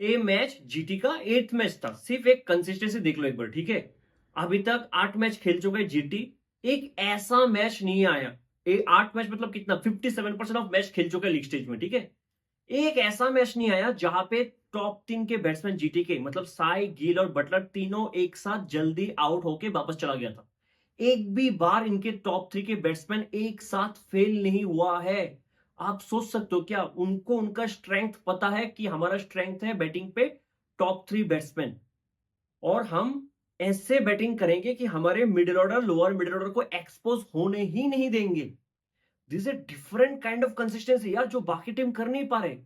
ये match GT का 8th match था। सिर्फ एक कंसिस्टेंसी देख लो एक बार, ठीक है। अभी तक 8 मैच खेल चुके हैं जीटी। एक ऐसा मैच नहीं आया, ये 8 मैच मतलब कितना, 57% ऑफ मैच खेल चुके हैं लीग स्टेज में, ठीक है। एक ऐसा मैच नहीं आया जहां पे टॉप 3 के बैट्समैन जीटी के मतलब साई, गिल और बटलर तीनों एक साथ जल्दी आउट होके वापस चला गया था। एक भी बार इनके टॉप 3 के बैट्समैन एक साथ फेल नहीं हुआ है। आप सोच सकते हो क्या, उनको उनका स्ट्रेंथ पता है कि हमारा स्ट्रेंथ है बैटिंग पे टॉप 3 बैट्समैन, और हम ऐसे बैटिंग करेंगे कि हमारे middle order, lower middle order को एक्सपोज होने ही नहीं देंगे। This a different kind of consistency यार, जो बाकी टीम कर नहीं पा रहे।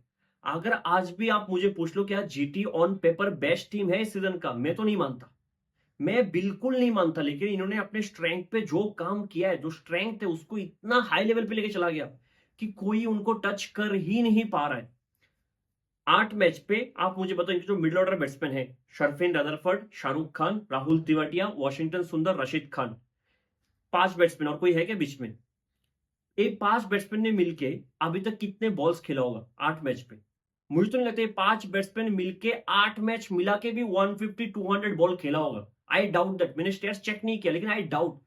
अगर आज भी आप मुझे पूछ लो क्या GT on paper best team है इस सीजन का, मैं तो नहीं मानता, मैं बिल्कुल नहीं मानता। लेकिन इन्होंने अपने स्ट्रेंथ पे जो काम किया है, जो स्ट्रेंथ है उसको इतना हाई लेवल पे लेके चला गया कि कोई उनको टच कर ही नहीं पा रहा है। 8 मैच पे आप मुझे बताओ, इनके जो मिडिल ऑर्डर बैट्समैन है, शर्फिन रदरफर्ड, शाहरुख खान, राहुल तिवाटिया, वॉशिंगटन सुंदर, रशीद खान, 5 बैट्समैन, और कोई है क्या बीच में? ये 5 बैट्समैन ने मिलके अभी तक कितने बॉल्स खेला होगा 8 मैच पे? मुझे तो नहीं लगता ये 5 बैट्समैन मिलके 8 मैच मिला के भी 150 200 बॉल खेला होगा। I doubt that. मैंने स्टेट्स चेक नहीं किया लेकिन आई डाउट।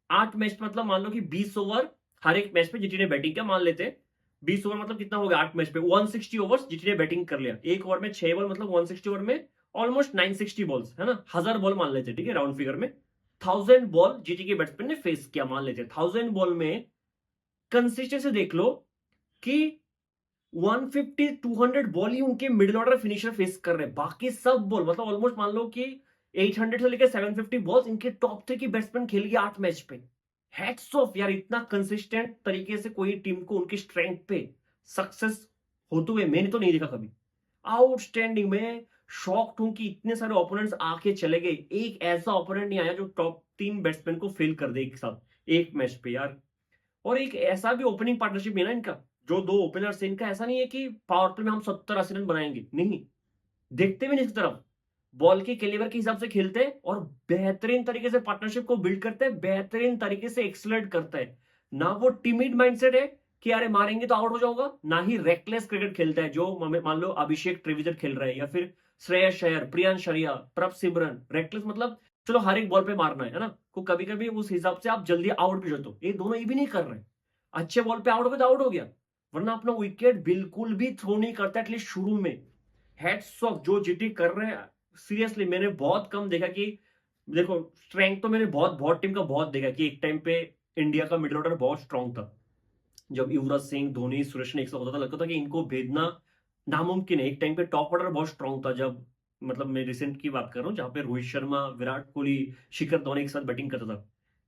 8 मैच मतलब मान लो कि 20 ओवर हर एक मैच पे जीटी ने बैटिंग किया, मान लेते हैं 20 ओवर मतलब कितना हो गया 8 मैच पे 160 ओवर्स जीटी ने बैटिंग कर लिया। एक ओवर में 6 बॉल मतलब 160 ओवर में ऑलमोस्ट 960 बॉल्स, है ना, 1000 बॉल मान लेते हैं, ठीक है, राउंड फिगर में 1000 बॉल जीटी के बैट्समैन ने फेस किया, मान लेते हैं 1000 बॉल में कंसिस्टेंसी देख लो कि 150 200 बॉल ही उनके मिडिल ऑर्डर फिनिशर फेस कर रहे हैं। बाकी सब बॉल मतलब ऑलमोस्ट मान लो कि 800 से लेकर 750 बॉल्स इनके टॉप 3 की बैट्समैन खेल गया 8 मैच पे। हैट्स ऑफ यार, इतना कंसिस्टेंट तरीके से कोई टीम को उनकी स्ट्रेंथ पे सक्सेस होते हुए मैंने तो नहीं देखा कभी। आउटस्टैंडिंग। मैं शॉक्ड हूं कि इतने सारे ओपोनेंट्स आके चले गए, एक ऐसा ओपोनेंट नहीं आया जो टॉप 3 बैट्समैन को फेल कर दे एक साथ एक मैच पे यार। और एक ऐसा भी ओपनिंग पार्टनरशिप है ना इनका, जो 2 ओपनर्स है इनका, ऐसा नहीं है कि पावर प्ले में हम 70-80 रन बनाएंगे, नहीं, देखते भी नहीं इस तरफ। बॉल के कैलिबर के हिसाब से खेलते हैं और बेहतरीन तरीके से पार्टनरशिप को बिल्ड करते हैं, बेहतरीन तरीके से एक्सलेट करते हैं। ना वो टिमिड माइंडसेट है कि अरे मारेंगे तो आउट हो जाऊंगा, ना ही रेकलेस क्रिकेट खेलता है जो मान लो अभिषेक त्रिविजट खेल रहा है या फिर श्रेयस अय्यर, प्रियांश आर्या, प्रभ सिमरन। रेकलेस मतलब चलो हर एक बॉल पे मारना है ना, को कभी कभी उस हिसाब से आप जल्दी आउट भी जाते हो, ये दोनों ये भी नहीं कर रहे। अच्छे बॉल पे आउट हो गया तो आउट हो गया, वरना अपना विकेट बिल्कुल भी थ्रो नहीं करता एटलीस्ट शुरू में। हेड्स ऑफ जो जीटी कर रहे हैं, सीरियसली मैंने बहुत कम देखा कि, देखो स्ट्रेंथ तो मैंने बहुत बहुत टीम का बहुत देखा कि एक टाइम पे इंडिया का मिडिल ऑर्डर बहुत स्ट्रांग था। जब युवराज सिंह, धोनी, सुरेश ने एक साथ होता था, लगता था कि इनको भेदना नामुमकिन है। एक टाइम पे टॉप ऑर्डर बहुत स्ट्रांग था, जब मतलब मैं रिसेंट की बात कर रहा हूँ जहां पे रोहित शर्मा, विराट कोहली, शिखर धवन एक साथ बैटिंग करता था।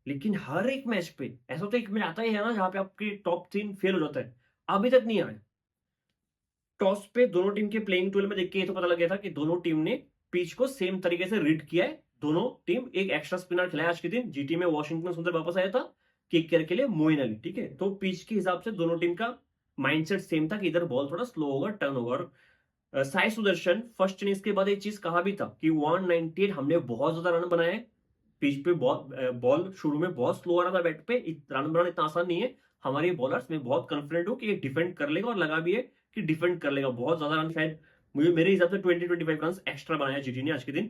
लेकिन हर एक मैच पे ऐसा तो एक मैच आता ही है ना जहां पे आपके टॉप 3 फेल हो जाता है, अभी तक नहीं आया। टॉस पे दोनों टीम के प्लेइंग टूल में देख के ये तो पता लग गया था कि दोनों टीम ने पिच को सेम तरीके से रीड किया है। दोनों टीम एक एक्स्ट्रा स्पिनर खिलाया आज के दिन, जीटी में वॉशिंगटन सुंदर वापस आया था किक केयर के लिए मोइन अली, ठीक है। तो पिच के हिसाब से दोनों टीम का माइंडसेट सेम था कि इधर बॉल थोड़ा स्लो होगा, टर्न होगा। और साई सुदर्शन फर्स्ट इनिंग्स के बाद एक चीज कहा भी था कि 198 हमने बहुत ज्यादा रन बनाए। पिच पे बॉल शुरू में बहुत स्लो आ रहा था बैट पे, रन बनाना इतना आसान नहीं है। हमारे बॉलर्स में बहुत कॉन्फिडेंट हूं कि ये डिफेंड कर लेगा, और लगा भी है कि डिफेंड कर लेगा। बहुत ज्यादा रन शायद मुझे मेरे हिसाब से 20-25 रन एक्स्ट्रा बनाया जीटी ने आज के दिन।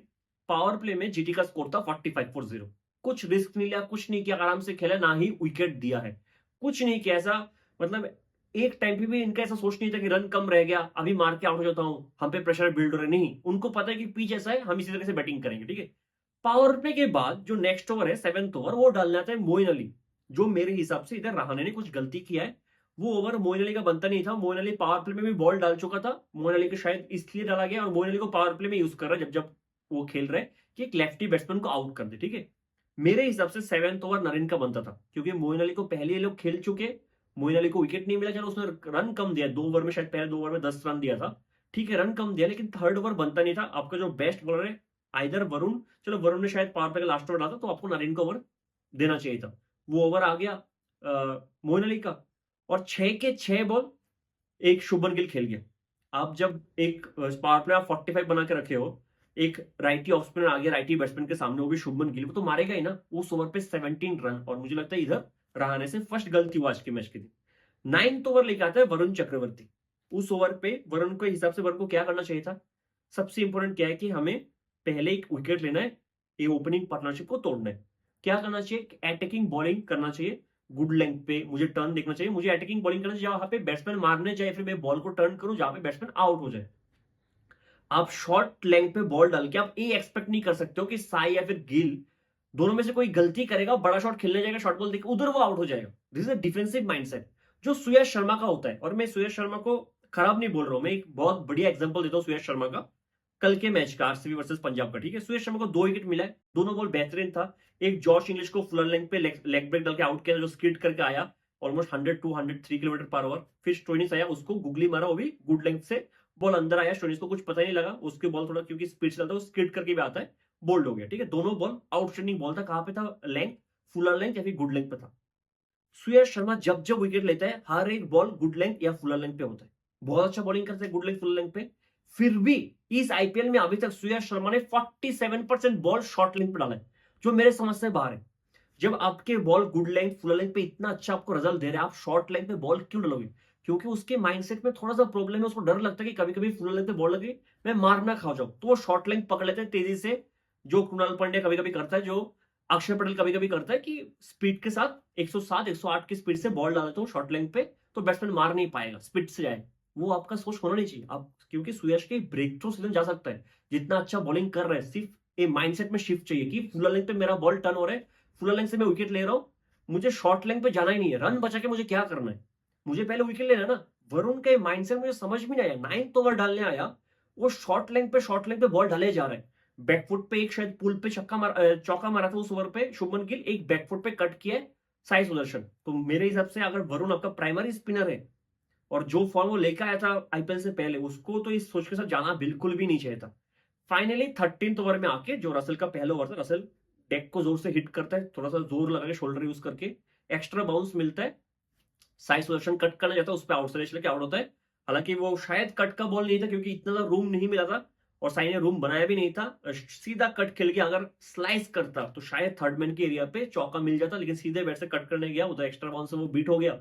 पावर प्ले में जीटी का स्कोर था 45 फॉर 0। कुछ रिस्क नहीं लिया, कुछ नहीं किया, आराम से खेला, ना ही विकेट दिया है, कुछ नहीं किया ऐसा। मतलब एक टाइम पे भी इनका ऐसा सोच नहीं था कि रन कम रह गया अभी मार के आउट हो जाता हूं, हम पे प्रेशर बिल्ड हो रहा है, नहीं, उनको पता है कि पिच ऐसा है, हम इसी तरह से बैटिंग करेंगे, ठीक है। पावर प्ले के बाद जो नेक्स्ट ओवर है 7th ओवर, वो डालना था मोइन अली। जो मेरे हिसाब से इधर रहाणे ने कुछ गलती किया है। वो ओवर मोइन अली का बनता नहीं था। मोइन अली पावर प्ले में भी बॉल डाल चुका था, मोइन अली को शायद इसलिए डाला गया, और मोइन अली को पावर प्ले में यूज कर रहा है जब जब वो खेल रहे हैं कि एक लेफ्टी बैट्समैन को आउट कर दे, ठीक है। मेरे हिसाब से 7th ओवर नरेन का बनता था, क्योंकि मोइन अली को पहले ये लोग खेल चुके, मोइन अली को विकेट नहीं मिला, चलो उसने रन कम दिया 2 ओवर में, शायद पहले 2 ओवर में 10 रन दिया था, ठीक है, रन कम दिया, लेकिन थर्ड ओवर बनता नहीं था। आपका जो बेस्ट बॉलर है आइदर वरुण, चलो वरुण ने शायद पावर प्ले का लास्ट ओवर डाला था, तो आपको नरेन को ओवर देना चाहिए था। वो ओवर आ गया मोइन अली का, और 6 के 6 बॉल एक शुभमन गिल खेल गया। आप जब एक पावर प्ले आप 45 बना के रखे हो, एक राइटी ऑफ स्पिनर आ गया राइटी बैट्समैन के सामने, वो भी शुभमन गिल, वो तो मारेगा ही ना। उस ओवर पे 17 रन, और मुझे लगता है इधर रहाणे से फर्स्ट गलती हुआ आज के मैच के दिन। 9th ओवर लेके आता है वरुण चक्रवर्ती। उस ओवर पे वरुण के हिसाब से वरुण को क्या करना चाहिए था, सबसे इंपॉर्टेंट क्या है कि हमें पहले एक विकेट लेना है, ये ओपनिंग पार्टनरशिप को तोड़ना है। क्या करना चाहिए? अटैकिंग बॉलिंग करना चाहिए, गुड लेंथ पे मुझे टर्न देखना चाहिए, मुझे अटैकिंग बॉलिंग करना चाहिए जहां पे बैट्समैन मारने जाए, फिर मैं बॉल को टर्न करूं जहां पे बैट्समैन आउट हो जाए। आप शॉर्ट लेंथ पे बॉल डाल के आप ये एक्सपेक्ट नहीं कर सकते हो कि साई या फिर गिल दोनों में से कोई गलती करेगा, बड़ा शॉट खेलने जाएगा, शॉर्ट बॉल देकर उधर वो आउट हो जाएगा। This is a defensive mindset जो सुयश शर्मा का होता है। और मैं सुयश शर्मा को खराब नहीं बोल रहा हूं, मैं एक बहुत बढ़िया एग्जांपल देता हूं सुयश शर्मा का, कल के मैच का, आरसीबी वर्सेस पंजाब का। ठीक है, सुयश शर्मा को 2 विकेट मिला है, दोनों बॉल बेहतरीन था। एक जॉश इंग्लिश को फुलर लेंथ पे लेग ब्रेक डाल के आउट किया जो स्किड करके आया ऑलमोस्ट 100-203 किलोमीटर पर आवर। फिर स्टोइनिस आया, उसको गुगली मारा, वो भी गुड लेंथ से बॉल अंदर आया, स्टोइनिस को कुछ पता ही नहीं लगा, उसके बॉल थोड़ा क्योंकि स्पीड से चलता है वो स्किड करके भी आता है, बोल्ड हो गया। ठीक है, दोनों बॉल आउटस्टैंडिंग बॉल था। कहां पे था? लेंथ, फुलर लेंथ या फिर गुड लेंथ पे था। सुयश शर्मा जब जब विकेट लेता है हर एक बॉल गुड लेंथ या फुलर लेंथ पे होता है, बहुत अच्छा बॉलिंग करता है गुड लेंथ फुलर लेंथ पे। फिर भी इस आईपीएल में अभी तक सुयश शर्मा ने 47% बॉल शॉर्ट लेंथ पे डाला है, जो मेरे समझ से बाहर है। जब आपके ball good length full length पे इतना अच्छा आपको रिजल्ट दे रहे हैं, आप शॉर्ट लेंथ पे बॉल क्यों डालोगे? क्योंकि उसके माइंडसेट में थोड़ा सा प्रॉब्लम है, उसको डर लगता है कि कभी कभी फुल लेंथ पे बॉल लगे मैं मार ना खा जाऊं, तो वो शॉर्ट लेंथ पकड़ लेते हैं तेजी से, जो कृणाल पांड्या कभी कभी करता है, जो अक्षर पटेल कभी कभी करता है कि स्पीड के साथ 107 108 की स्पीड से बॉल डाल देता हूँ शॉर्ट लेंथ पे, तो बैट्समैन मार नहीं पाएगा, स्पीड से जाए। वो आपका सोच होना नहीं चाहिए आप, क्योंकि सुयश के ब्रेक थ्रू सीजन जा सकता है, जितना अच्छा बॉलिंग कर रहे हैं, सिर्फ एक माइंडसेट में शिफ्ट चाहिए कि फुल लेंथ पे मेरा बॉल टर्न हो रहा है, फुल लेंथ से मैं विकेट ले रहा हूं, मुझे शॉर्ट लेंथ पे जाना ही नहीं है, रन बचा के मुझे क्या करना है, मुझे पहले विकेट लेना है ना। वरुण का माइंडसेट मुझे समझ में नहीं आया, 9th ओवर डालने आया, वो शॉर्ट लेंथ पे बॉल डाले जा रहा है। बैकफुट पे एक शायद पुल पे चौका मारा था उस ओवर पे शुभमन गिल, एक बैकफुट पे कट किया है साई सुदर्शन। तो मेरे हिसाब से अगर वरुण आपका प्राइमरी स्पिनर है और जो फॉर्म वो लेकर आया था आईपीएल से पहले, उसको तो इस सोच के साथ जाना बिल्कुल भी नहीं चाहिए था। फाइनली 13th ओवर में आके जो रसल का पहला ओवर था, रसल डेक को जोर से हिट करता है, थोड़ा सा जोर लगा के शोल्डर यूज करके, एक्स्ट्रा बाउंस मिलता है, साई सुदर्शन कट करना चाहता है, उस पर आउट स्लेश लेके आउट होता है। हालांकि वो शायद कट का बॉल नहीं था क्योंकि इतना ज्यादा रूम नहीं मिला था और साई ने रूम बनाया भी नहीं था, सीधा कट खेल के अगर स्लाइस करता तो शायद थर्ड मैन के एरिया पे चौका मिल जाता, लेकिन सीधे बैट से कट करने गया, उधर एक्स्ट्रा बाउंस से वो बीट हो गया।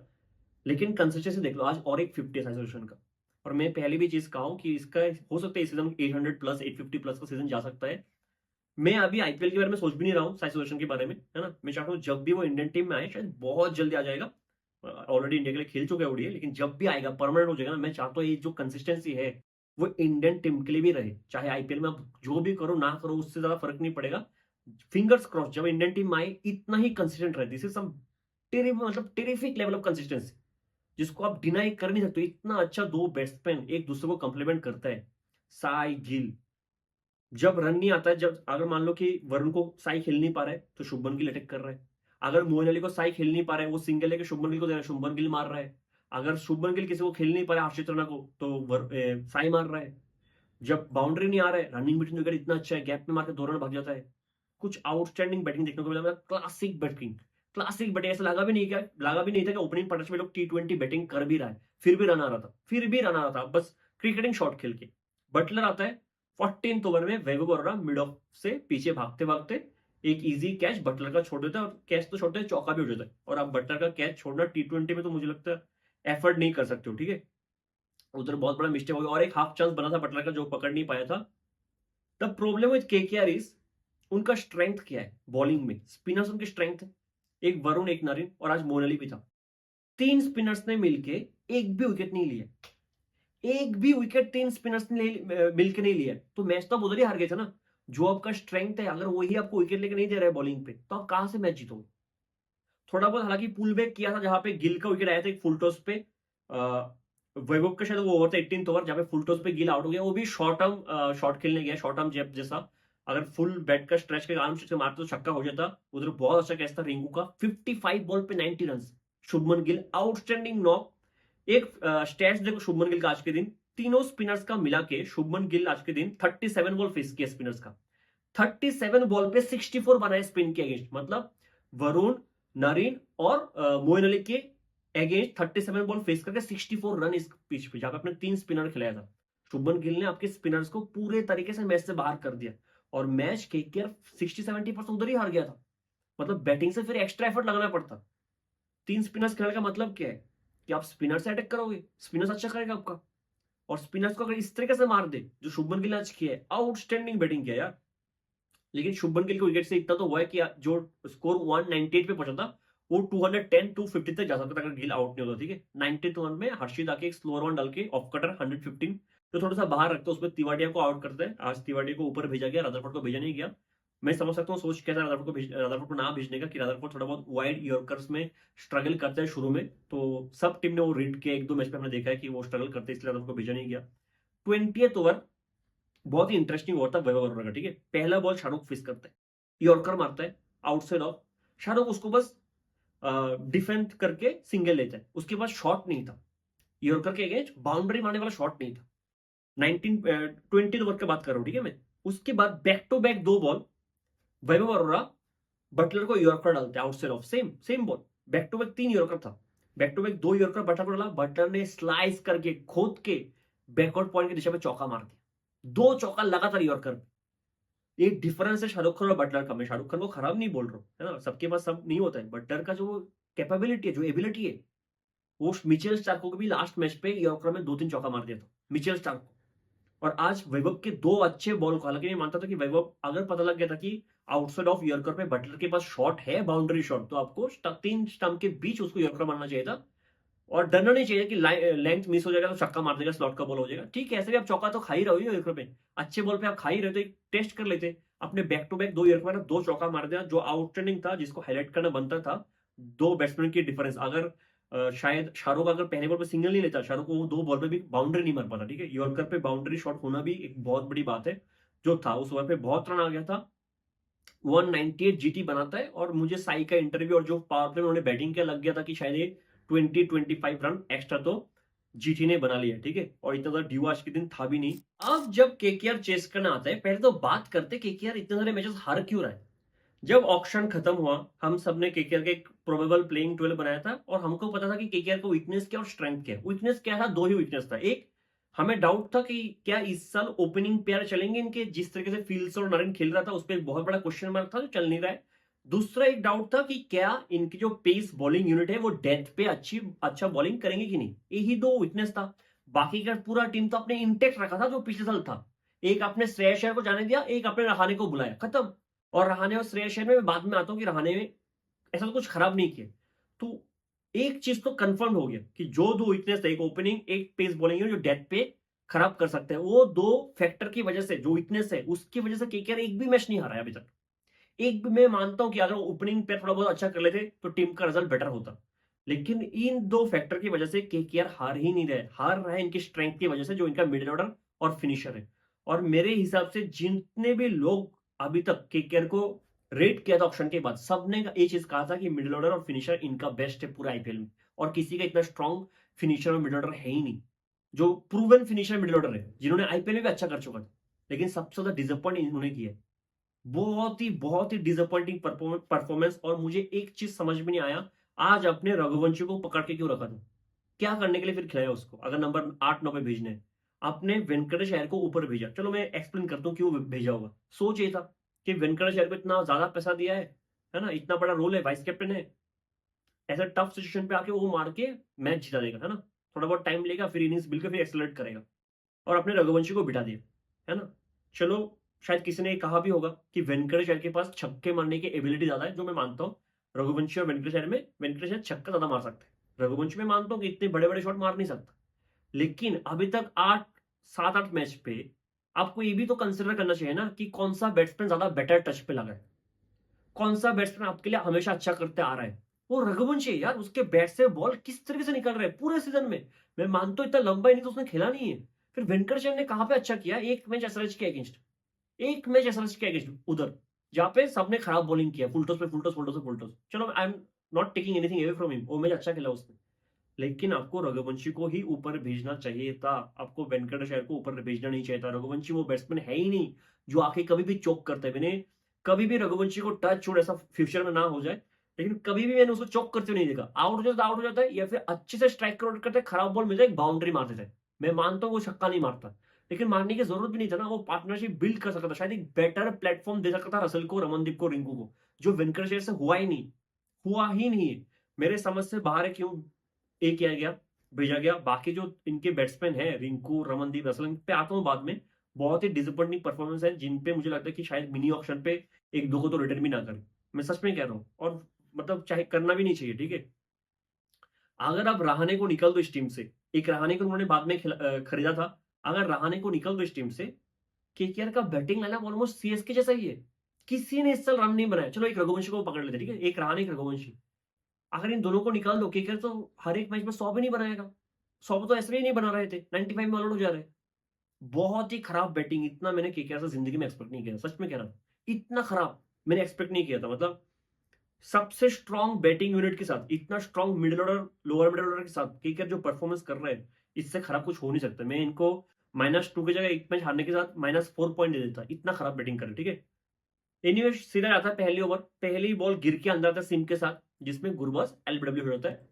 लेकिन कंसिस्टेंसी देख लो, आज और एक 50 है साई सुदर्शन का। और मैं पहले भी चीज कहा हूं कि इसका हो सकता है इस सीजन 800 प्लस 850 प्लस का सीजन जा सकता है। मैं अभी आईपीएल के बारे में सोच भी नहीं रहा हूँ साई सुदर्शन के बारे में, है ना। मैं चाहता हूँ जब भी वो इंडियन टीम में आए, शायद बहुत जल्दी आ जाएगा, ऑलरेडी इंडिया के लिए खेल चुका है ओडीआई, लेकिन जब भी आएगा परमानेंट हो जाएगा ना। मैं चाहता हूँ ये जो कंसिस्टेंसी है वो इंडियन टीम के लिए भी रहे, चाहे आईपीएल में आप जो भी करो ना करो उससे ज्यादा फर्क नहीं पड़ेगा। फिंगर्स क्रॉस, जब इंडियन टीम आए इतना ही कंसिस्टेंट रहे, दिस इज सम मतलब टेरिफिक लेवल ऑफ कंसिस्टेंसी जिसको आप डिनाई कर नहीं सकते। इतना अच्छा दो बैट्समैन एक दूसरे को कंप्लीमेंट करता है। साई गिल जब रन नहीं आता है, जब अगर मान लो कि वरुण को साई खेल नहीं पा रहा है तो शुभमन गिल अटैक कर रहा है, अगर मोइन अली को साई खेल नहीं पा रहा है, वो सिंगल लेके शुभमन गिल को दे रहा है, शुभमन गिल मार रहा है। अगर शुभमन गिल किसी को खेल नहीं पा रहा है, हर्षित राणा को, तो साई मार रहा है। जब बाउंड्री नहीं आ रहा है, रनिंग बिटवीन विकेट इतना अच्छा है, गैप में मार के 2 रन भाग जाता है। कुछ आउटस्टैंडिंग बैटिंग देखने को मिला, मतलब क्लासिक बैटिंग, क्लासिक बैटिंग। ऐसा लगा भी नहीं था कि ओपनिंग पार्टनरशिप में लोग T20 बैटिंग कर भी रहा है, फिर भी रन आ रहा था, बस क्रिकेटिंग शॉट खेल के। बटलर आता है 14th ओवर में, वैभव बोरा मिड ऑफ से पीछे भागते भागते एक इजी कैच बटलर का छोड़ देता है, और कैच तो छोड़ते हैं, चौका भी हो जाता है। और आप बटलर का कैच छोड़ना T20 में तो मुझे लगता है एफर्ट नहीं कर सकते हो, ठीक है। उधर बहुत बड़ा मिस्टेक हो गया, और एक हाफ चांस बना था बटलर का जो पकड़ नहीं पाया था। The problem with KKR is उनका स्ट्रेंथ क्या है बॉलिंग में, स्पिनर्स उनकी स्ट्रेंथ है, एक वरुण, एक नरीन, और आज मोइन अली भी था। 3 स्पिनर्स ने मिलके एक भी विकेट नहीं लिया, एक भी विकेट 3 स्पिनर्स ने मिलके नहीं लिया, तो मैच तो आप उधर ही हार गए थे ना। जो आपका स्ट्रेंथ है, अगर वही आपको विकेट लेके नहीं दे रहा है बॉलिंग पे, तो आप कहां से मैच जीतोगे? थोड़ा बहुत हालांकि पुल बैक किया था जहां पे गिल का विकेट आया था एक फुल टॉस पे, वैभव का शायद वो ओवर था 18th ओवर जहां पे फुल टॉस पे गिल आउट हो गया, वो भी शॉर्ट टर्म शॉट खेलने गया, शॉर्ट टर्म जैप जैसा। अगर फुल बैट का स्ट्रेच के आर्म से मारते तो छक्का हो जाता। उधर बहुत अच्छा कैच था रिंकू का, 55 बॉल पे 90 run. Shubman Gill outstanding knock. एक स्टैट्स देखो शुभमन गिल का आज के दिन, तीनों स्पिनर्स का मिला के शुभमन गिल आज के दिन 37 बॉल फेस किया स्पिनर्स का, 37 बॉल पे 64 बनाए स्पिन के अगेंस्ट, मतलब वरुण, नरीन और मोइन अली के अगेंस्ट 37 बॉल फेस करके 64 रन इस पिच पे, जहां पे अपने 3 स्पिनर खिलाया था। शुभमन गिल ने आपके स्पिनर्स को पूरे तरीके से मैच से बाहर कर दिया, और मैच केकेआर 60-70% उधर ही हार गया था। मतलब बैटिंग से फिर एक्स्ट्रा एफर्ट लगाना पड़ता। 3 स्पिनर्स खेलने का मतलब क्या है कि आप स्पिनर से अटैक करोगे, स्पिनर्स अच्छा करेगा आपका, और स्पिनर्स को अगर इस तरीके से मार दे जो शुभमन गिल ने आज किया है, आउटस्टैंडिंग बैटिंग किया यार। लेकिन शुभमन गिल को विकेट से इतना तो हुआ है कि जो स्कोर 198 पे पहुंचा था वो 210 250 तक जा सकता था अगर गिल आउट नहीं होता। ठीक है, 92 रन में हर्षित आके एक स्लोअर वन डाल के ऑफ कटर 115 तो थोड़ा सा बाहर रखते उसमें तिवाड़िया को आउट करते हैं। आज तिवाड़िया को ऊपर भेजा गया, रदरफोर्ड को भेजा नहीं गया। मैं समझ सकता हूँ सोच कैसा रदरफोर्ड को ना भेजने का, कि रदरफोर्ड थोड़ा बहुत वाइड यॉर्कर्स में स्ट्रगल करते हैं शुरू में, तो सब टीम ने वो रीड किया। एक दो मैच में हमने देखा है कि वो स्ट्रगल करते हैं, इसलिए रदरफोर्ड को भेजा नहीं गया। 20th ओवर बहुत ही इंटरेस्टिंग ओवर था वैभव अरोड़ा का। ठीक है, पहला बॉल शाहरुख फिस करता है, यॉर्कर मारता है आउटसाइड ऑफ, शाहरुख उसको बस डिफेंड करके सिंगल लेता है। उसके बाद शॉट नहीं था, यॉर्कर के अगेंस्ट बाउंड्री मारने वाला शॉट नहीं था। 20 ओवर की बात कर रहा हूं। ठीक है, मैं उसके बाद बैक टू बैक दो बॉल वैभव अरोड़ा बटलर को यॉर्कर डालते हैं outside off, same same ball, back to back 3 yorker था, back to back 2 yorker Butler को डाला, बटलर ने स्लाइस करके खोद के बैकआउट पॉइंट की दिशा में चौका मार दिया। 2 चौका लगातार यॉर्कर। एक डिफरेंस है शाहरुख खान और बटलर का। मैं शाहरुख खान को खराब नहीं बोल रहा हूँ, है ना, सबके पास सब नहीं होता है। बटलर का जो कैपेबिलिटी है, जो एबिलिटी है, वो मिचेल स्टार्क को भी लास्ट मैच पे यॉर्कर में 2-3 चौका मार दिया था मिचेल स्टार्क को। और आज वैभव के 2 अच्छे बॉल को, हालांकि मैं मानता था कि वैभव अगर पता लग गया था कि आउटसाइड ऑफ यॉर्कर पे बटलर के पास शॉट है, बाउंड्री शॉट, तो आपको 3 स्टंप के बीच उसको यॉर्कर मारना चाहिए था और डरना नहीं चाहिए कि लेंथ मिस हो जाएगा तो छक्का मार देगा, स्लॉट का बॉल हो जाएगा। ठीक है, ऐसे भी आप चौका तो खा ही रहे हो यॉर्कर पे, अच्छे बॉल पे आप खा ही रहे हो, तो एक टेस्ट कर लेते। अपने बैक टू बैक 2 यॉर्कर में 2 चौका मार दिया, जो आउटस्टैंडिंग था, जिसको हाईलाइट करना बनता था। 2 बैट्समैन की डिफरेंस, अगर शायद शाहरुख अगर पहले बॉल पे सिंगल नहीं लेता, शाहरुख को वो 2 बॉल पे भी बाउंड्री नहीं मार पाता। ठीक है, यॉर्कर पे बाउंड्री शॉट होना भी एक बहुत बड़ी बात है, जो था उस ओवर पे बहुत रन आ गया था। 198 जीटी बनाता है और मुझे साई का इंटरव्यू और जो पावर प्ले में उन्होंने बैटिंग किया लग गया था कि शायद ये 20-25 रन एक्स्ट्रा तो जीटी ने बना लिया। ठीक है, और इतना ज्यादा ड्यू आज के दिन था भी नहीं। अब जब केकेआर चेस करना आता है, पहले तो बात करते केकेआर इतने सारे मैचेस हार क्यों रहा है। जब ऑक्शन खत्म हुआ, हम सबने केकेआर के एक प्रोबेबल प्लेइंग 12 बनाया था और हमको पता था कि केकेआर को वीकनेस क्या और स्ट्रेंथ क्या है। वीकनेस क्या था, 2 ही वीकनेस था। एक, हमें डाउट था कि क्या इस साल ओपनिंग पेयर चलेंगे इनके, जिस तरीके से फील्ड्स और नरेन खेल रहा था उस पर एक बहुत बड़ा क्वेश्चन मार्क था जो चल नहीं रहा है। दूसरा एक डाउट था कि क्या इनकी जो पेस बॉलिंग यूनिट है वो डेथ पे अच्छा बॉलिंग करेंगे कि नहीं। यही 2 वीकनेस था। बाकी का पूरा टीम तो अपने इंटेक्ट रखा था जो पिछले साल था। एक आपने श्रेयस अय्यर को जाने दिया, एक आपने रहाणे को बुलाया, खत्म। और रहाणे और श्रेयस अय्यर में मैं बाद में आता हूं कि रहाणे में ऐसा तो कुछ खराब नहीं किया। तो एक चीज तो कंफर्म हो गया कि जो 2 वीकनेस थे, एक ओपनिंग एक पेस बॉलिंग जो डेथ पे खराब कर सकते हैं, वो 2 फैक्टर की वजह से, जो वीकनेस है उसकी वजह से केकेआर एक भी मैच नहीं हारा है अभी तक। एक भी, मैं मानता हूं कि अगर ओपनिंग पे थोड़ा बहुत अच्छा कर लेते तो टीम का रिजल्ट बेटर होता, लेकिन इन 2 फैक्टर की वजह से केकेआर हार ही नहीं रहे। हार रहा है इनकी स्ट्रेंथ की वजह से, जो इनका मिडिल ऑर्डर और फिनिशर है। और मेरे हिसाब से जितने भी लोग अभी तक केकेआर को रेट किया था ऑप्शन के बाद, सबने एक चीज कहा था कि मिडिल ऑर्डर और फिनिशर इनका बेस्ट है पूरा आईपीएल में, और किसी का इतना स्ट्रॉन्ग फिनिशर और मिडिल ऑर्डर है ही नहीं। जो प्रूवन फिनिशर मिडिल ऑर्डर है, जिन्होंने आईपीएल में भी अच्छा कर चुका था, लेकिन सबसे ज्यादा डिसअपॉइंट इन्होंने किया है। बहुत ही डिसअपॉइंटिंग परफॉर्मेंस। और मुझे एक चीज समझ में नहीं आया, आज अपने रघुवंशी को पकड़ के क्यों रखा था, क्या करने के लिए फिर खिलाया उसको, अगर नंबर 8-9 पे भेजने। आपने वेंकटेश अय्यर को ऊपर भेजा, चलो मैं एक्सप्लेन करता हूँ क्यों भेजा होगा। सोच ये था कि वेंकटेश अय्यर को इतना ज्यादा पैसा दिया है ना, इतना बड़ा रोल है, वाइस कैप्टन है, ऐसा टफ सिचुएशन पे आके वो मार के मैच जिता देगा, है ना। थोड़ा बहुत टाइम लेगा, फिर इनिंग्स बिल्कुल फिर एक्सलरेट करेगा, और अपने रघुवंशी को बिठा दिया, है ना। चलो, शायद किसी ने कहा भी होगा कि वेंकटेश अय्यर के पास छक्के मारने की एबिलिटी ज्यादा है, जो मैं मानता हूँ। रघुवंशी और वेंकटेश अय्यर में वेंकटेश अय्यर छक्का ज्यादा मार सकते हैं, रघुवंशी में मानता हूँ कि इतने बड़े बड़े शॉट मार नहीं सकता। लेकिन अभी तक 7-8 मैच पे आपको ये भी तो कंसिडर करना चाहिए ना कि कौन सा बैट्समैन ज्यादा बेटर टच पे लगा है, कौन सा बैट्समैन आपके लिए हमेशा अच्छा करते आ रहा है। वो रघुवंशी है यार, उसके बैट से बॉल किस तरीके से निकल रहा है पूरे सीजन में। मैं मानता हूं इतना लंबा इनिंग तो उसने खेला नहीं है। फिर वेंकटेश अय्यर ने कहां पे अच्छा किया, एक मैच एसआरएच के अगेंस्ट, एक मैच एसआरएच के अगेंस्ट उधर, जहां पे सबने खराब बॉलिंग किया, फुलटॉस पे फुलटॉस फुलटॉस पे फुलटॉस। चलो, I am not taking anything away from him, वो मैच अच्छा खेला उसने, लेकिन आपको रघुवंशी को ही ऊपर भेजना चाहिए था। आपको वेंकटेश अय्यर को ऊपर भेजना नहीं चाहिए था। रघुवंशी वो बैट्समैन है ही नहीं जो आके कभी भी चौक करते हैं। मैंने कभी भी रघुवंशी को टच छोड़, ऐसा फ्यूचर में ना हो जाए, लेकिन कभी भी मैंने उसको चौक करते हुए नहीं देखा। आउट हो जाता, आउट हो जाता है, या फिर अच्छे से स्ट्राइक आउट करते, खराब बॉल मिल जाए, बाउंड्री मार देते हैं। मैं मानता हूँ वो छक्का नहीं मारता, लेकिन मारने की जरूरत भी नहीं था ना। वो पार्टनरशिप बिल्ड कर सकता था, शायद एक बेटर प्लेटफॉर्म दे सकता था रसल को, रमनदीप को, रिंकू को, जो वेंकटेश अय्यर से हुआ ही नहीं, हुआ ही नहीं है। मेरे समझ से बाहर है क्यों ये किया गया। भेजा गया। बाकी जो इनके बैट्समैन हैं रिंकू, रमनदीप, रसल, इन पे आता हूँ बाद में। बहुत ही डिसअपॉइंटिंग परफॉर्मेंस है जिन पे मुझे लगता है कि शायद मिनी ऑक्शन पे 1-2 को तो रिटर्न भी ना करें। मैं सच में कह रहा हूँ और मतलब चाहे करना भी नहीं चाहिए, ठीक है? अगर आप रहाणे को निकाल दो इस टीम से, एक रहाणे को उन्होंने बाद में खरीदा था। अगर रहाणे को निकाल दो इस टीम से, केकेआर का बैटिंग लाइनअप ऑलमोस्ट सीएसके जैसा ही है। किसी ने इस साल रन नहीं बनाया। चलो एक रघुवंशी को पकड़ लेते, ठीक है? एक रहाणे, एक रघुवंशी। अगर इन दोनों को निकाल दो, केकेआर तो हर एक मैच में 100 भी नहीं बनाएगा। 100 तो ऐसे भी नहीं बना रहे थे, 95 में ऑल आउट हो जा रहे हैं। बहुत ही खराब बैटिंग, इतना मैंने केकेआर से जिंदगी में एक्सपेक्ट नहीं किया, सच में कह रहा हूं। इतना खराब मैंने एक्सपेक्ट नहीं किया था। मतलब सबसे स्ट्रॉन्ग बैटिंग यूनिट के साथ, इतना strong middle order, lower middle order के साथ केकेआर जो परफॉर्मेंस कर रहे हैं, इससे खराब कुछ हो नहीं सकता। मैं इनको -2 की जगह एक मैच हारने के साथ -4 पॉइंट दे देता। इतना खराब बैटिंग कर, ठीक है? एनीवे सीधा आता है पहली ओवर, पहली बॉल गिर के अंदर आता है सिम के साथ, जिसमें गुरबाज एलबीडब्ल्यू हो जाता है।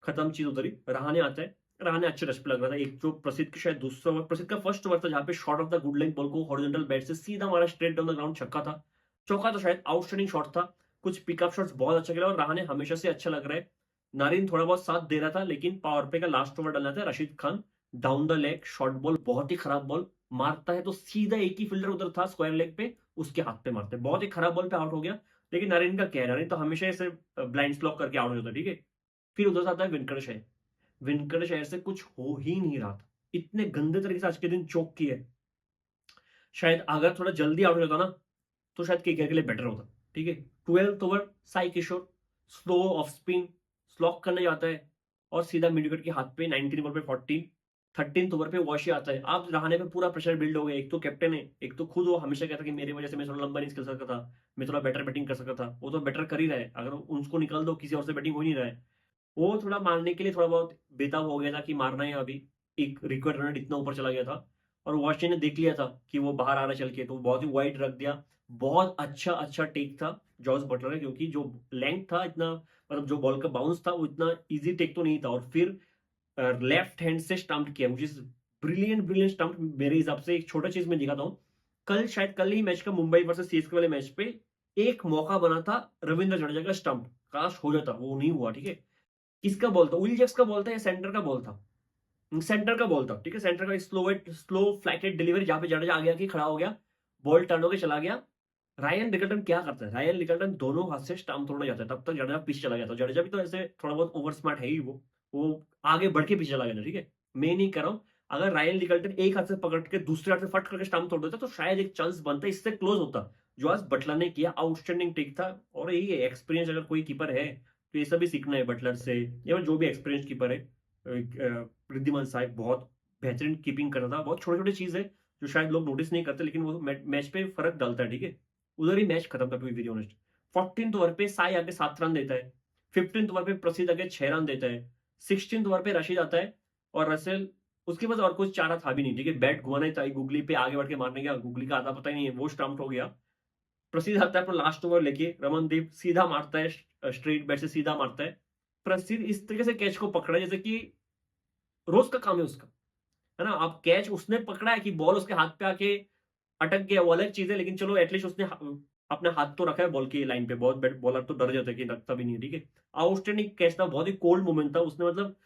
खत्म चीज उधर ही। रहाणे आता है, रहाणे अच्छे रश पे लग रहा था। एक जो प्रसिद्ध की शायद दूसरा ओवर, प्रसिद्ध का फर्स्ट ओवर था जहां पे shot of the good length ball को हॉरिजॉन्टल बैट से सीधा मारा स्ट्रेट डाउन द ग्राउंड, छक्का था। चौका तो शायद आउटस्टैंडिंग शॉट था। कुछ पिकअप शॉट्स बहुत अच्छा खेला और रहाणे हमेशा से अच्छा लग रहा है। नारिन थोड़ा बहुत साथ दे रहा था, लेकिन पावर पे का लास्ट ओवर डालना था Rashid Khan, down the leg short ball, बहुत ही खराब बॉल मारता है तो सीधा एक ही फील्डर उधर था स्क्वायर लेग पे, उसके हाथ पे मारते, बहुत ही खराब बॉल पे आउट हो गया। लेकिन नारिन का क्या है, नारिन तो हमेशा ऐसे ब्लाइंड स्लॉक करके आउट हो जाता है, ठीक है? फिर उधर से आता है वेंकटेश है। वेंकटेश ऐसे कुछ हो ही नहीं रहा था। इतने गंदे तरीके से आज के दिन चोक किए। शायद अगर थोड़ा जल्दी आउट हो जाता ना, तो शायद केकेआर के लिए बेटर होता, ठीक है? 12th over Sai Kishore slow off spin slog करने जाता है और सीधा मिड विकेट के हाथ पे 19 ओवर पे 14। 13th ओवर पे वॉशी आता है। आप रहाणे पे पूरा प्रेशर बिल्ड हो गया। एक तो कैप्टन है, एक तो खुद वो हमेशा कहता कि मेरी वजह से मैं थोड़ा लंबा नहीं खेल सकता था, मैं थोड़ा बेटर बैटिंग कर सकता था। वो तो बेटर कर ही रहा है, अगर उसको निकाल दो किसी और से बैटिंग हो नहीं रहा है। वो थोड़ा मारने के लिए थोड़ा बहुत बेताब हो गया था कि मारना है अभी। एक रिक्वायर्ड रन इतना ऊपर चला गया था और वॉशिंग ने देख लिया था कि वो बाहर आ रहा चल के, तो बहुत ही वाइड रख दिया। बहुत अच्छा अच्छा टेक था जॉस बटलर है, क्योंकि जो लेंथ था इतना, मतलब जो बॉल का बाउंस था वो इतना इजी टेक तो नहीं था। और फिर लेफ्ट हैंड से स्टंप किया, मुझे ब्रिलियंट ब्रिलियंट स्टंप मेरे हिसाब से। एक छोटा चीज मैं दिखाता हूँ। कल शायद कल ही मैच का मुंबई वर्सेस सीएसके वाले मैच पे एक मौका बना था रविंद्र जडेजा का स्टंप, काश हो जाता, वो नहीं हुआ, ठीक है? किसका बॉल था? विल जैक्स का बॉल था या सेंटर का बॉल था? सेंटर का बॉल था, ठीक है? सेंटर का स्लो फ्लाइटेड डिलीवरी जहां पे जडेजा आगे आके खड़ा हो गया, बॉल टर्न होकर चला गया। रायन रिकल्टन क्या करता है? रायन रिकल्टन दोनों हाथ से स्टंप तोड़ने जाता है, तब तक जडेजा पीछे चला गया था। जडेजा भी तो ऐसे थोड़ा बहुत ओवर स्मार्ट है ही, वो आगे बढ़ के पीछे चला गया था, ठीक है? मैं नहीं कर रहा हूं। अगर रायन रिकल्टन एक हाथ से पकड़ के दूसरे हाथ से फट करके स्टंप तोड़ देता तो शायद एक चांस बनता, इससे क्लोज होता। जो आज बटलर ने किया आउटस्टैंडिंग टेक था। और यही है एक्सपीरियंस, अगर कोई कीपर है तो ये सभी सीखना है बटलर से, या जो भी एक्सपीरियंस कीपर है। रिद्धिमान साहब बहुत बेहतरीन कीपिंग कर रहा था। बहुत छोटे छोटे चीज है जो शायद लोग नोटिस नहीं करते, लेकिन वो मैच पे फर्क डालता है, ठीक है? उधर ही मैच खत्म था, to be very honest. 14th over पे साई आके 7 रन देता है। 15th ओवर पे प्रसिद्ध आके 6 रन देता है। 16th ओवर पे रशीद आता है और रसेल, उसके पास और कुछ चारा था भी नहीं, ठीक है? बैट घुमाना ही था, गुगली पे आगे बढ़ के मारने गया, गुगली का आता पता ही नहीं है, वो स्टम्प हो गया। प्रसिद्ध आता है अपना लास्ट ओवर लेके, रमनदीप सीधा मारता है, स्ट्रेट बैट से सीधा मारता है। प्रसिद्ध इस तरीके से कैच को पकड़ा जैसे कि रोज का काम है उसका, है ना? आप कैच उसने पकड़ा है कि बॉल उसके हाथ पे आके अटक गया, वो अलग चीज है, लेकिन चलो एटलीस्ट उसने अपना हाथ तो रखा है बॉल की लाइन पे। बहुत बॉलर तो डर जाता है कि रखता भी नहीं है, ठीक है? आउटस्टैंडिंग कैच था, बहुत ही कोल्ड मोमेंट था उसने, मतलब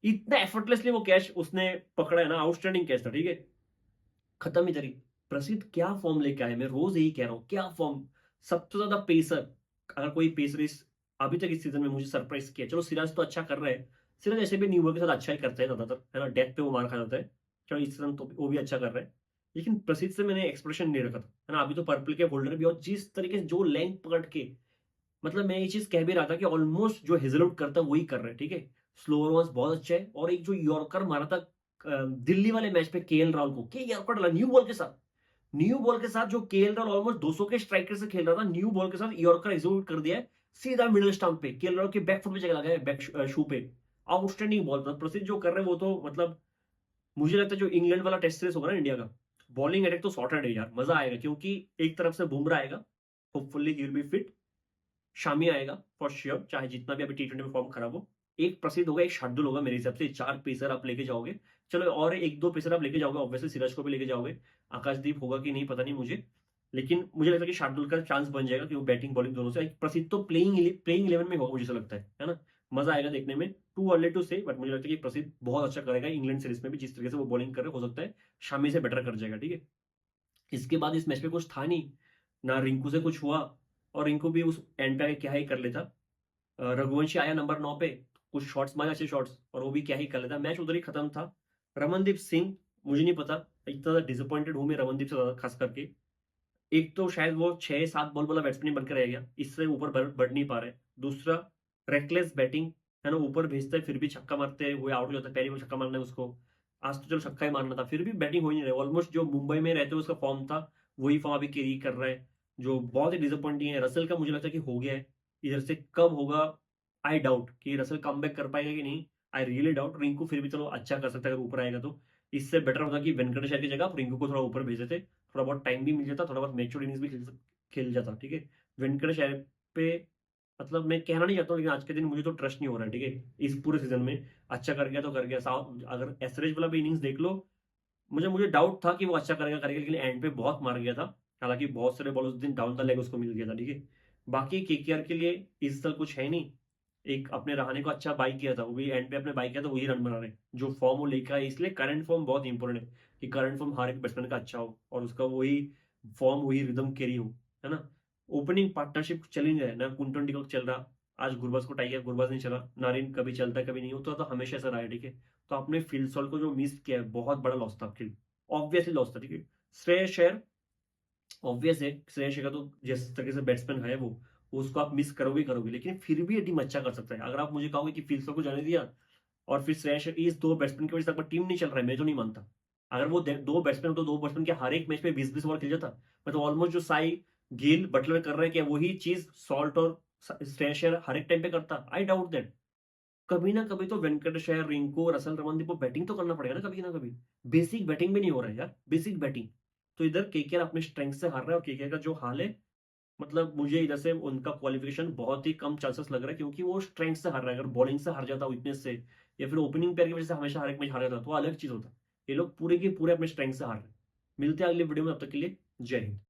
इतना एफर्टलेसली वो कैच उसने पकड़ा है ना, आउटस्टैंडिंग कैच था, ठीक है? खत्म इधर ही। प्रसिद्ध क्या फॉर्म लेके आए, मैं रोज यही कह रहा हूँ, क्या फॉर्म! सबसे ज्यादा पेसर, अगर कोई पेसर इस अभी तक इस सीजन में मुझे सरप्राइज किया, चलो सिराज तो अच्छा कर रहे हैं। सिराज ऐसे भी न्यू बॉल के साथ अच्छा ही करते हैं ज्यादातर, है ना? डेथ पे वो मार खा जाता है। चलो इस सीजन तो वो भी अच्छा कर रहे हैं। लेकिन प्रसिद्ध से मैंने एक्सप्रेशन नहीं रखा था, है ना? अभी तो पर्पल के होल्डर भी, और जिस तरीके से जो लेंथ पकड़ के, मतलब मैं ये चीज कह भी रहा था कि ऑलमोस्ट जो हेजलवुड करता है वही कर रहे हैं, ठीक है? स्लोअर वंस बहुत अच्छा है। और एक जो यॉर्कर मारा था दिल्ली वाले मैच पे केएल राहुल को, क्या यॉर्कर डाला न्यू बॉल के साथ! न्यू बॉल के साथ जो केएल राहुल ऑलमोस्ट 200 के स्ट्राइकर से खेल रहा था, न्यू बॉल के साथ यॉर्कर एग्जीक्यूट कर दिया है, सीधा मिडिल स्टंप पे, केएल राहुल के बैक फुट पे चला गया, बैक शू पे। आउटस्टैंडिंग बॉल था। प्रसिद्ध जो कर रहे हैं वो तो मतलब, मुझे लगता है जो इंग्लैंड वाला टेस्ट सीरीज होगा ना इंडिया का, बॉलिंग अटैक तो सॉर्टेड है यार, मजा आएगा। क्योंकि एक तरफ से बुमराह आएगा, hopefully he will be fit. Shami आएगा फॉर श्योर, चाहे जितना भी अभी टी20 में फॉर्म खराब हो। एक प्रसिद्ध होगा, एक शार्दुल होगा, मेरे हिसाब से 4 पेसर आप लेके जाओगे। चलो और 1-2 पेसर आप लेके जाओगे, ऑब्वियसली सिराज को भी लेके जाओगे। आकाशदीप होगा कि नहीं पता नहीं मुझे, लेकिन मुझे लगता है कि शार्दुल का चांस बन जाएगा कि वो बैटिंग बॉलिंग दोनों से। एक प्रसिद्ध तो प्लेइंग 11 में होगा मुझे ऐसा लगता है ना? मजा आएगा देखने में। टू अर्ली टू से, बट मुझे लगता है कि प्रसिद्ध बहुत अच्छा करेगा इंग्लैंड सीरीज में भी, जिस तरीके से वो बॉलिंग कर रहे, हो सकता है शामी से बेटर कर जाएगा, ठीक है। इसके बाद इस मैच में कुछ था नहीं, ना रिंकू से कुछ हुआ, और रिंकू भी उस एंड पे आके क्या ही कर लेता। रघुवंशी आया नंबर 9 पे, कुछ शॉट्स मारे अच्छे शॉट्स, और वो भी क्या ही कर लेता, मैच उधर ही खत्म था। रमनदीप सिंह, मुझे नहीं पता, इतना डिसअपॉइंटेड हूं मैं रमनदीप से ज्यादा, खास करके। एक तो शायद वो 6-7 बॉल वाला बैट्समैन बनकर रह गया, इससे ऊपर बढ़ नहीं पा रहे। दूसरा, रेकलेस बैटिंग, है ना, ऊपर भेजते हैं फिर भी छक्का मारते हुए आउट हो जाता है, पहली बार छक्का मारना है उसको। आज तो चलो छक्का ही मारना था, फिर भी बैटिंग हो ही नहीं रही। ऑलमोस्ट जो मुंबई में रहते हुए उसका फॉर्म था, वही फॉर्म अभी कैरी कर रहा है, जो बहुत ही डिसअपॉइंटिंग है। रसल का मुझे लगता है कि हो गया है, इधर से कब होगा, आई डाउट कि रसल कम कर पाएगा कि नहीं। I really doubt. रिंकू फिर भी चलो अच्छा कर सकता है अगर ऊपर आएगा तो। इससे बेटर होता कि वेंकटेश की जगह आप रिंकू को थोड़ा ऊपर भेज देते, थोड़ा बहुत टाइम भी मिल जाता, थोड़ा बहुत मैच्योर इनिंग्स भी खेल जाता, ठीक है। वेंकटेश अय्यर पे मतलब मैं कहना नहीं चाहता हूँ, लेकिन आज के दिन मुझे तो ट्रस्ट नहीं हो रहा है, ठीक है, इस पूरे सीजन में। अच्छा कर गया तो कर गया, साउथ अगर एसरेज वाला भी इनिंग्स देख लो, मुझे मुझे डाउट था कि वो अच्छा करेगा, लेकिन एंड पे बहुत मार गया था। हालांकि बहुत सारे बॉल उस दिन डाउन द लेग उसको मिल गया था, ठीक है। बाकी केकेआर के लिए इस साल कुछ है नहीं। एक अपने रहाणे को अच्छा बाई किया था, वो भी एंड पे अपने बाई किया था, वही रन बना रहे, जो फॉर्म वो लेकर आए। इसलिए करंट फॉर्म बहुत इंपॉर्टेंट है, कि करंट फॉर्म हर एक बैट्समैन का अच्छा हो, और उसका वही फॉर्म, वही रिदम कैरी हो, है ना। ओपनिंग पार्टनरशिप चल ही रहा है ना, कुंटन डिकॉक चल रहा, आज गुरबाज को टाई किया, गुरबाज नहीं चला, नारिन कभी चलता है कभी नहीं होता, तो हमेशा ऐसा रहा है, ठीक है। तो आपने फिल सॉल्ट को जो मिस किया है, बहुत बड़ा लॉस था, ऑब्वियसली लॉस था, ठीक है। श्रेयस अय्यर, ऑब्वियस है, श्रेयस अय्यर का तो जिस तरीके से बैट्समैन है वो, उसको आप मिस करोगे, लेकिन फिर भी ये टीम अच्छा कर सकता है। अगर आप मुझे कहोगे कि फिल सॉल्ट को जाने दिया और फिर श्रेयस अय्यर, इस दो बैट्समैन की वजह से आपका टीम नहीं चल रहा है, मैं तो नहीं मानता। अगर वो दो बैट्समैन, तो दो बैट्समैन के हर एक मैच में 20-20 ओवर खेल जाता, मतलब ऑलमोस्ट जो साई, गिल, बटलर कर रहे हैं, क्या वही चीज सॉल्ट और श्रेयस अय्यर हर एक टाइम पे करता? I doubt that. कभी ना कभी तो वेंकटेश अय्यर, रिंकू, रसल, रमनदीप को बैटिंग तो करना पड़ेगा ना कभी। बेसिक बैटिंग भी नहीं हो रहा है यार, बेसिक बैटिंग। तो इधर केकेआर अपने स्ट्रेंथ से हार रहा है, और केकेआर का जो हाल है, मतलब मुझे इधर से उनका क्वालिफिकेशन बहुत ही कम चांसेस लग रहा है, क्योंकि वो स्ट्रेंथ से हार रहा है। अगर बॉलिंग से हार जाता, वीकनेस से, या फिर ओपनिंग पेयर की वजह से हमेशा हर एक मैच हार जाता, तो अलग चीज होता। ये लोग पूरे के पूरे अपने स्ट्रेंथ से हार रहे हैं। मिलते हैं अगले वीडियो में, तब तक के लिए जय हिंद।